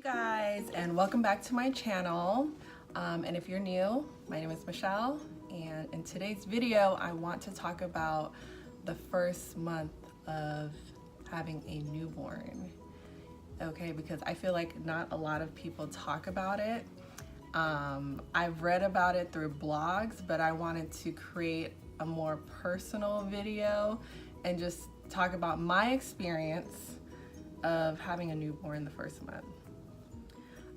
Guys, and welcome back to my channel. And if you're new, my name is Michelle, and in today's video I want to talk about the first month of having a newborn. Okay, because I feel like not a lot of people talk about it. I've read about it through blogs, but I wanted to create a more personal video and just talk about my experience of having a newborn the first month.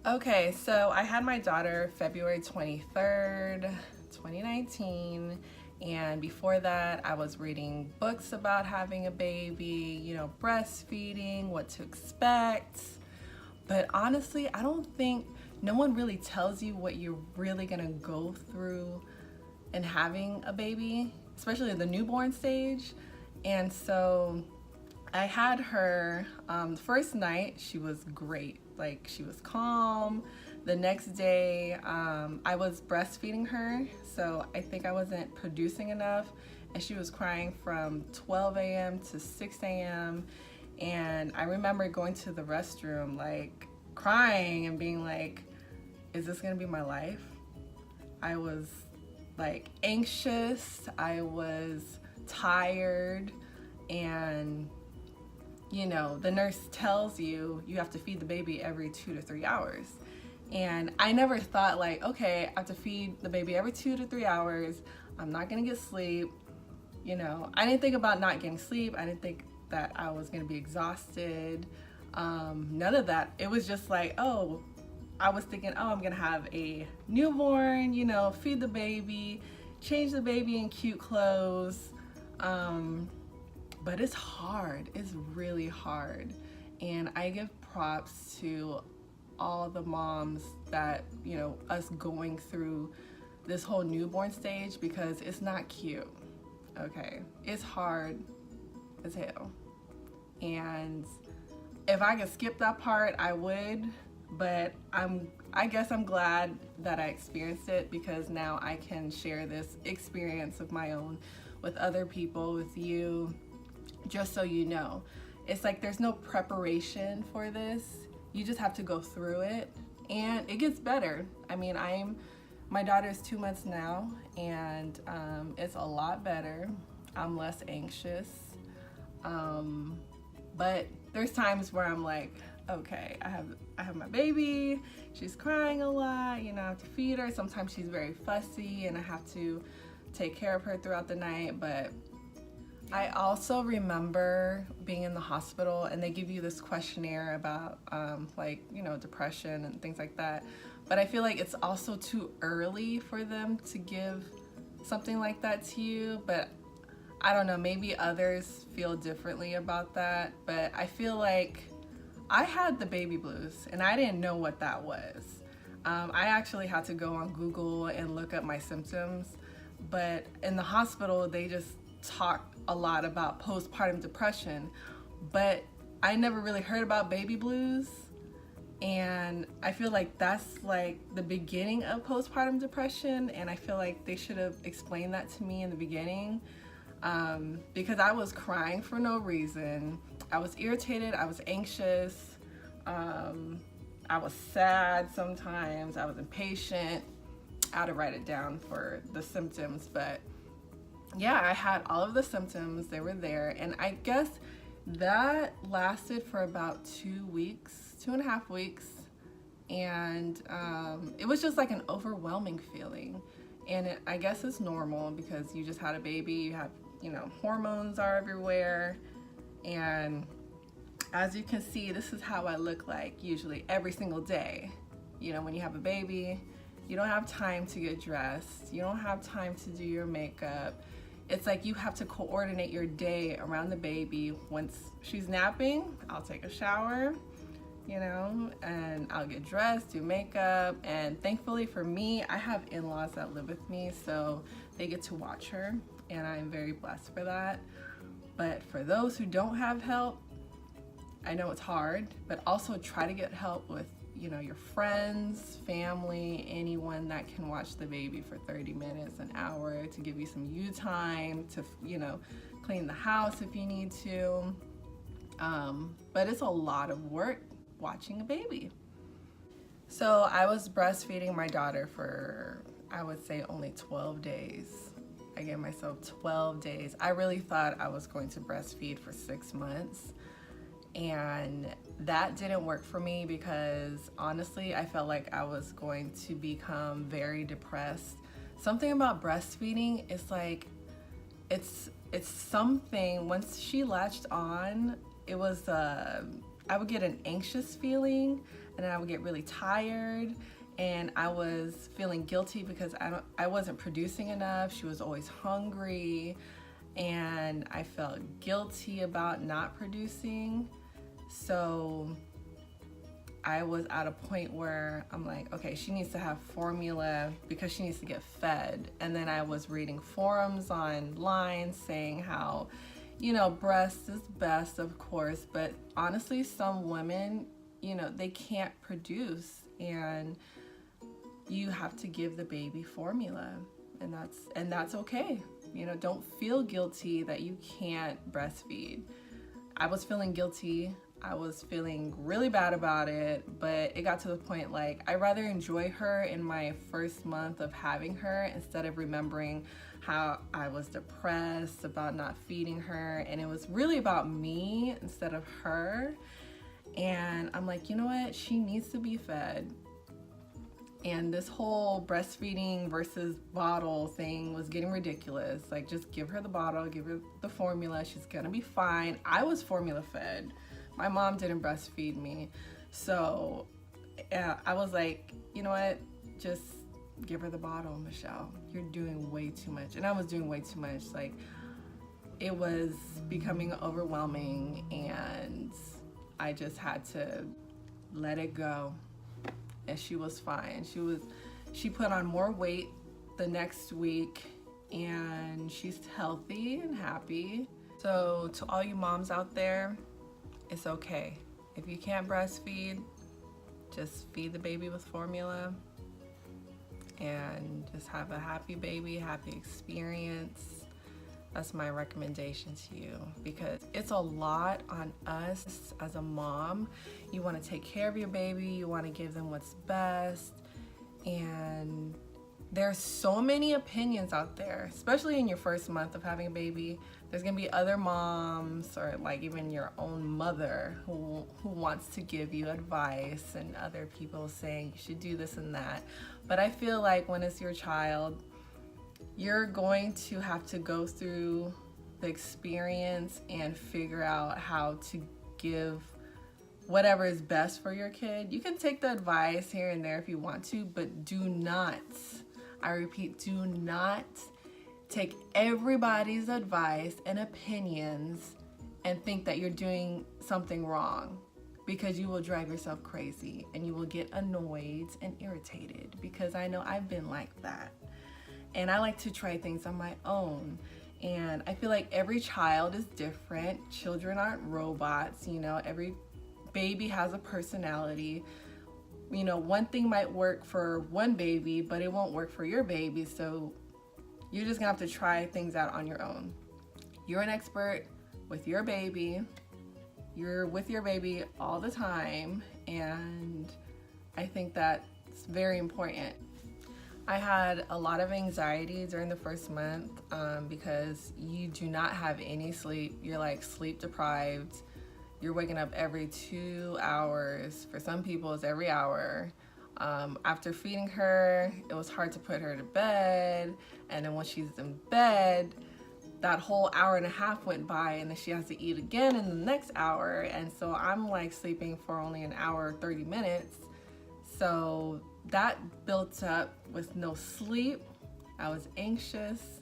Okay, so I had my daughter February 23rd, 2019, and before that I was reading books about having a baby, breastfeeding, what to expect. But honestly, I don't think no one really tells you what you're really gonna go through in having a baby, especially the newborn stage. And so I had her the first night. She was great. Like, she was calm. The next day, I was breastfeeding her, so I think I wasn't producing enough, and she was crying from 12 a.m. to 6 a.m. And I remember going to the restroom, like, crying and being like, is this gonna be my life? I was, like, anxious. I was tired, and the nurse tells you have to feed the baby every 2 to 3 hours. And I never thought, like, okay, I have to feed the baby every 2 to 3 hours. I'm not gonna get sleep. I didn't think about not getting sleep. I didn't think that I was gonna be exhausted. None of that. It was just like, oh, I was thinking, oh, I'm gonna have a newborn, feed the baby, change the baby in cute clothes. But it's hard. It's really hard. And I give props to all the moms that, us going through this whole newborn stage, because it's not cute. Okay. It's hard as hell. And if I could skip that part, I would, but I guess I'm glad that I experienced it, because now I can share this experience of my own with other people, with you. Just so you know, it's like there's no preparation for this. You just have to go through it, and it gets better. I mean, my daughter's 2 months now, and it's a lot better. I'm less anxious, but there's times where I'm like, okay, I have my baby. She's crying a lot. I have to feed her. Sometimes she's very fussy, and I have to take care of her throughout the night. But I also remember being in the hospital, and they give you this questionnaire about depression and things like that. But I feel like it's also too early for them to give something like that to you. But I don't know, maybe others feel differently about that. But I feel like I had the baby blues, and I didn't know what that was. I actually had to go on Google and look up my symptoms. But in the hospital, they just talk a lot about postpartum depression, but I never really heard about baby blues. And I feel like that's like the beginning of postpartum depression, and I feel like they should have explained that to me in the beginning, because I was crying for no reason. I was irritated, I was anxious, I was sad sometimes, I was impatient. I had to write it down for the symptoms, but yeah, I had all of the symptoms. They were there, and I guess that lasted for about 2 weeks, 2.5 weeks, and it was just like an overwhelming feeling. And I guess it's normal, because you just had a baby. You have, hormones are everywhere, and as you can see, this is how I look like usually every single day. When you have a baby, you don't have time to get dressed. You don't have time to do your makeup. It's like you have to coordinate your day around the baby. Once she's napping, I'll take a shower, and I'll get dressed, do makeup. And thankfully for me, I have in-laws that live with me, so they get to watch her, and I'm very blessed for that. But for those who don't have help, I know it's hard, but also try to get help with your friends, family, anyone that can watch the baby for 30 minutes, an hour, to give you some you time to, clean the house if you need to. But it's a lot of work watching a baby. So I was breastfeeding my daughter for, I would say, only 12 days. I gave myself 12 days. I really thought I was going to breastfeed for 6 months. And that didn't work for me because honestly, I felt like I was going to become very depressed. Something about breastfeeding is like, it's something, once she latched on, it was, I would get an anxious feeling, and then I would get really tired, and I was feeling guilty because I wasn't producing enough. She was always hungry, and I felt guilty about not producing. So I was at a point where I'm like, okay, she needs to have formula because she needs to get fed. And then I was reading forums online saying how, you know, breast is best, of course, but honestly, some women, you know, they can't produce, and you have to give the baby formula, and that's okay. You know, don't feel guilty that you can't breastfeed. I was feeling guilty. I was feeling really bad about it, but it got to the point like I'd rather enjoy her in my first month of having her instead of remembering how I was depressed about not feeding her, and it was really about me instead of her. And I'm like, you know what? She needs to be fed. And this whole breastfeeding versus bottle thing was getting ridiculous. Like, just give her the bottle, give her the formula, she's gonna be fine. I was formula fed. My mom didn't breastfeed me. So I was like, you know what? Just give her the bottle, Michelle. You're doing way too much. And I was doing way too much. Like, it was becoming overwhelming, and I just had to let it go. And she was fine. She put on more weight the next week, and she's healthy and happy. So to all you moms out there, it's okay. If you can't breastfeed, just feed the baby with formula and just have a happy baby, happy experience. That's my recommendation to you, because it's a lot on us as a mom. You want to take care of your baby, you want to give them what's best, and there's so many opinions out there, especially in your first month of having a baby. There's gonna be other moms, or like even your own mother, who wants to give you advice, and other people saying you should do this and that. But I feel like when it's your child, you're going to have to go through the experience and figure out how to give whatever is best for your kid. You can take the advice here and there if you want to, but do not, I repeat, do not take everybody's advice and opinions and think that you're doing something wrong, because you will drive yourself crazy and you will get annoyed and irritated, because I know I've been like that. And I like to try things on my own. And I feel like every child is different. Children aren't robots, you know, every baby has a personality. You know, one thing might work for one baby, but it won't work for your baby. So you're just gonna have to try things out on your own. You're an expert with your baby. You're with your baby all the time. And I think that's very important. I had a lot of anxiety during the first month because you do not have any sleep. You're like sleep deprived. You're waking up every 2 hours. For some people, it's every hour. After feeding her, it was hard to put her to bed. And then when she's in bed, that whole hour and a half went by, and then she has to eat again in the next hour. And so I'm like sleeping for only an hour, 30 minutes. So that built up with no sleep. I was anxious.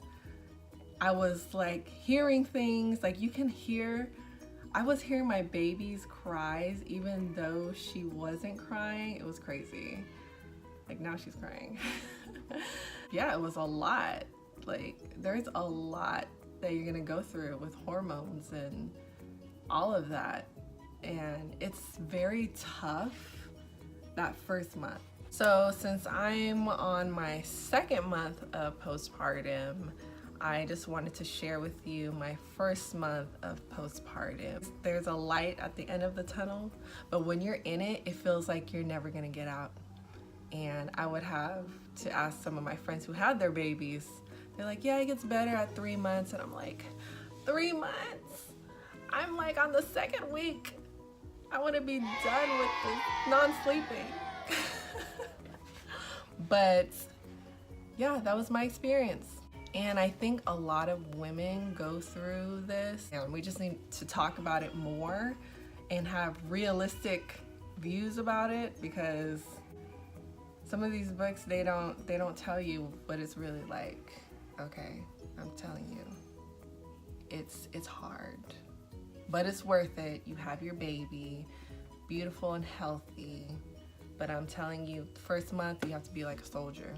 I was like hearing things, like you can hear, I was hearing my baby's cries even though she wasn't crying. It was crazy. Like now she's crying. Yeah, it was a lot. Like there's a lot that you're gonna go through with hormones and all of that. And it's very tough that first month. So since I'm on my second month of postpartum, I just wanted to share with you my first month of postpartum. There's a light at the end of the tunnel, but when you're in it, it feels like you're never gonna get out. And I would have to ask some of my friends who had their babies. They're like, yeah, it gets better at 3 months. And I'm like, 3 months? I'm like on the 2nd week. I want to be done with this non-sleeping. But yeah, that was my experience. And I think a lot of women go through this, and we just need to talk about it more and have realistic views about it, because some of these books, they don't tell you what it's really like. Okay, I'm telling you, it's hard, but it's worth it. You have your baby, beautiful and healthy, but I'm telling you, first month you have to be like a soldier,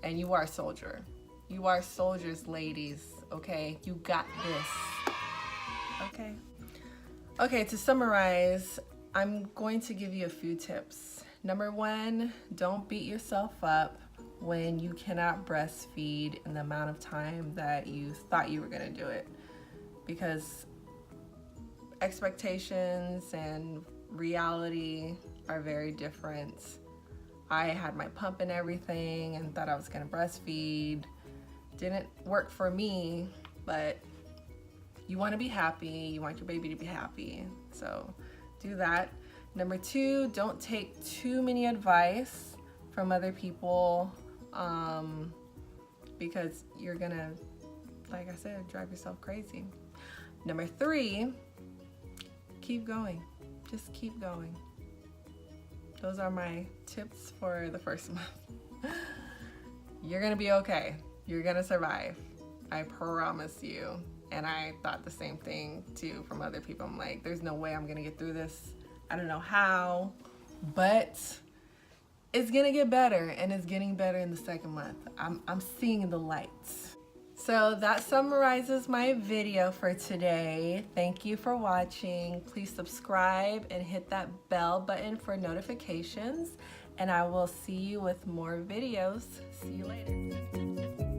and you are a soldier. You are soldiers, ladies. Okay, you got this. Okay, to summarize, I'm going to give you a few tips. Number 1, don't beat yourself up when you cannot breastfeed in the amount of time that you thought you were gonna do it, because expectations and reality are very different. I had my pump and everything and thought I was gonna breastfeed. Didn't work for me, but you want to be happy. You want your baby to be happy. So do that. Number 2, don't take too many advice from other people, because you're gonna, like I said, drive yourself crazy. Number 3, keep going. Just keep going. Those are my tips for the first month. You're gonna be okay. You're gonna survive. I promise you. And I thought the same thing too from other people. I'm like, there's no way I'm gonna get through this. I don't know how, but it's gonna get better, and it's getting better in the 2nd month. I'm seeing the lights. So that summarizes my video for today. Thank you for watching. Please subscribe and hit that bell button for notifications, and I will see you with more videos. See you later.